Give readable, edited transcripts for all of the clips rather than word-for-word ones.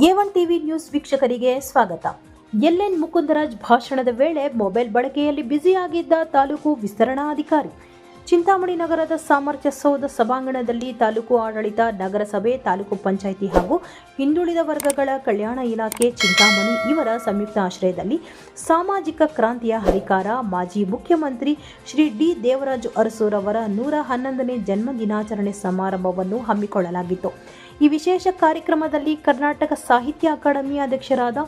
A1 TV news ವೀಕ್ಷಕರಿಗೆ ಸ್ವಾಗತ. L N. Mukundaraj ಭಾಷಣದ ವೇಳೆ ಮೊಬೈಲ್ ಬಳಕೆಯಲ್ಲಿ ಬ್ಯುಸಿಯಾಗಿದ್ದ ತಾಲೂಕು ವಿಸ್ತರಣಾಧಿಕಾರಿ. ಚಿಂತಾಮಣಿ ನಗರದ ಸಾಮರ್ಥ್ಯ ಸೌಧ ಸಭಾಂಗಣದಲ್ಲಿ ತಾಲೂಕು ಆಡಳಿತ, ನಗರಸಭೆ, ತಾಲೂಕು ಪಂಚಾಯಿತಿ ಹಾಗೂ ಹಿಂದುಳಿದ ವರ್ಗಗಳ ಕಲ್ಯಾಣ ಇಲಾಖೆ ಚಿಂತಾಮಣಿ ಇವರ ಸಂಯುಕ್ತ ಆಶ್ರಯದಲ್ಲಿ ಸಾಮಾಜಿಕ ಕ್ರಾಂತಿಯ ಹರಿಕಾರ ಮಾಜಿ ಮುಖ್ಯಮಂತ್ರಿ ಶ್ರೀ ಡಿ. ದೇವರಾಜು ಅರಸುರವರ 111ನೇ ಜನ್ಮ ದಿನಾಚರಣೆ ಸಮಾರಂಭವನ್ನು ಹಮ್ಮಿಕೊಳ್ಳಲಾಗಿತ್ತು. ಈ ವಿಶೇಷ ಕಾರ್ಯಕ್ರಮದಲ್ಲಿ ಕರ್ನಾಟಕ ಸಾಹಿತ್ಯ ಅಕಾಡೆಮಿ ಅಧ್ಯಕ್ಷರಾದ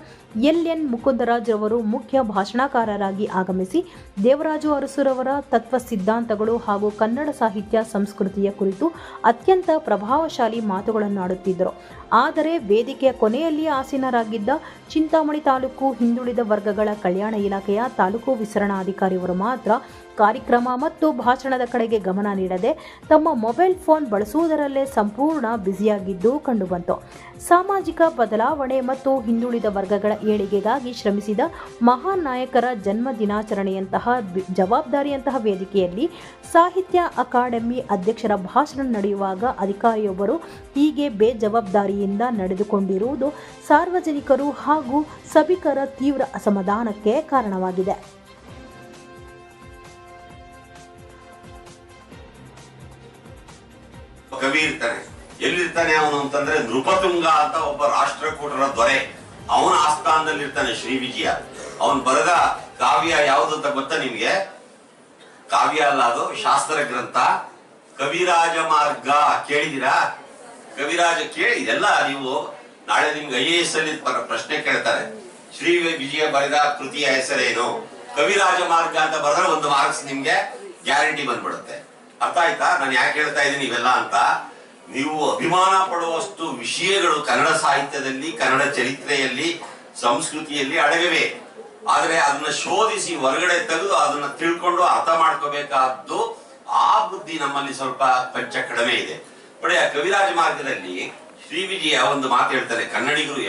ಎಲ್.ಎನ್. ಮುಕುಂದರಾಜ್ ಅವರು ಮುಖ್ಯ ಭಾಷಣಕಾರರಾಗಿ ಆಗಮಿಸಿ ದೇವರಾಜು ಅರಸುರವರ ತತ್ವ ಸಿದ್ಧಾಂತಗಳು ಹಾಗೂ ಕನ್ನಡ ಸಾಹಿತ್ಯ ಸಂಸ್ಕೃತಿಯ ಕುರಿತು ಅತ್ಯಂತ ಪ್ರಭಾವಶಾಲಿ ಮಾತುಗಳನ್ನಾಡುತ್ತಿದ್ದರು. ಆದರೆ ವೇದಿಕೆಯ ಕೊನೆಯಲ್ಲಿ ಆಸೀನರಾಗಿದ್ದ ಚಿಂತಾಮಣಿ ತಾಲೂಕು ಹಿಂದುಳಿದ ವರ್ಗಗಳ ಕಲ್ಯಾಣ ಇಲಾಖೆಯ ತಾಲೂಕು ವಿಸ್ತರಣಾಧಿಕಾರಿಯವರು ಮಾತ್ರ ಕಾರ್ಯಕ್ರಮ ಮತ್ತು ಭಾಷಣದ ಕಡೆಗೆ ಗಮನ ನೀಡದೆ ತಮ್ಮ ಮೊಬೈಲ್ ಫೋನ್ ಬಳಸುವುದರಲ್ಲೇ ಸಂಪೂರ್ಣ ಬ್ಯುಸಿಯಾಗಿದ್ದು ಕಂಡುಬಂತು. ಸಾಮಾಜಿಕ ಬದಲಾವಣೆ ಮತ್ತು ಹಿಂದುಳಿದ ವರ್ಗಗಳ ಏಳಿಗೆಗಾಗಿ ಶ್ರಮಿಸಿದ ಮಹಾನ್ ನಾಯಕರ ಜನ್ಮ ದಿನಾಚರಣೆಯಂತಹ ಜವಾಬ್ದಾರಿಯಂತಹ ವೇದಿಕೆಯಲ್ಲಿ ಸಾಹಿತ್ಯ ಅಕಾಡೆಮಿ ಅಧ್ಯಕ್ಷರ ಭಾಷಣ ನಡೆಯುವಾಗ ಅಧಿಕಾರಿಯೊಬ್ಬರು ಹೀಗೆ ಬೇಜವಾಬ್ದಾರಿಯಿಂದ ನಡೆದುಕೊಂಡಿರುವುದು ಸಾರ್ವಜನಿಕರು ಹಾಗೂ ಸಭಿಕರ ತೀವ್ರ ಅಸಮಾಧಾನಕ್ಕೆ ಕಾರಣವಾಗಿದೆ. ಕವಿ ಇರ್ತಾನೆ, ಎಲ್ಲಿರ್ತಾನೆ ಅವನು ಅಂತಂದ್ರೆ ನೃಪತುಂಗ ಅಂತ ಒಬ್ಬ ರಾಷ್ಟ್ರಕೂಟರ ದೊರೆ, ಅವನ ಆಸ್ಥಾನದಲ್ಲಿ ಇರ್ತಾನೆ ಶ್ರೀ ವಿಜಯ. ಅವನ್ ಬರೆದ ಕಾವ್ಯ ಯಾವುದು ಅಂತ ಗೊತ್ತಾ ನಿಮ್ಗೆ? ಕಾವ್ಯ ಅಲ್ಲ, ಅದು ಶಾಸ್ತ್ರ ಗ್ರಂಥ, ಕವಿರಾಜ ಮಾರ್ಗ. ಕೇಳಿದಿರಾ? ಕವಿರಾಜ ಕೇಳಿ, ಇದೆಲ್ಲ ನೀವು ನಾಳೆ ನಿಮ್ಗೆ IAS ಅಲ್ಲಿ ಪ್ರಶ್ನೆ ಕೇಳ್ತಾರೆ. ಶ್ರೀ ವಿಜಯ ಬರೆದ ಕೃತಿಯ ಹೆಸರೇನು? ಕವಿರಾಜ ಮಾರ್ಗ ಅಂತ ಬರೆದ್ರೆ 1 ಮಾರ್ಕ್ಸ್ ನಿಮ್ಗೆ ಗ್ಯಾರಂಟಿ ಬಂದ್ಬಿಡುತ್ತೆ. ಅರ್ಥ ಆಯ್ತಾ ನಾನು ಯಾಕೆ ಹೇಳ್ತಾ ಇದ್ದೀನಿ ಇವೆಲ್ಲ ಅಂತ? ನೀವು ಅಭಿಮಾನ ಪಡುವಷ್ಟು ವಿಷಯಗಳು ಕನ್ನಡ ಸಾಹಿತ್ಯದಲ್ಲಿ, ಕನ್ನಡ ಚರಿತ್ರೆಯಲ್ಲಿ, ಸಂಸ್ಕೃತಿಯಲ್ಲಿ ಅಡಗಿವೆ. ಆದ್ರೆ ಅದನ್ನ ಶೋಧಿಸಿ ಹೊರಗಡೆ ತೆಗೆದು ಅದನ್ನ ತಿಳ್ಕೊಂಡು ಅರ್ಥ ಮಾಡ್ಕೋಬೇಕಾದ್ದು ಆ ಬುದ್ಧಿ ನಮ್ಮಲ್ಲಿ ಸ್ವಲ್ಪ ಕೊಂಚ ಕಡಿಮೆ ಇದೆ. ನೋಡಿ, ಆ ಕವಿರಾಜ ಮಾರ್ಗದಲ್ಲಿ ಶ್ರೀ ವಿಜಯ ಒಂದು ಮಾತು ಹೇಳ್ತಾರೆ, ಕನ್ನಡಿಗರು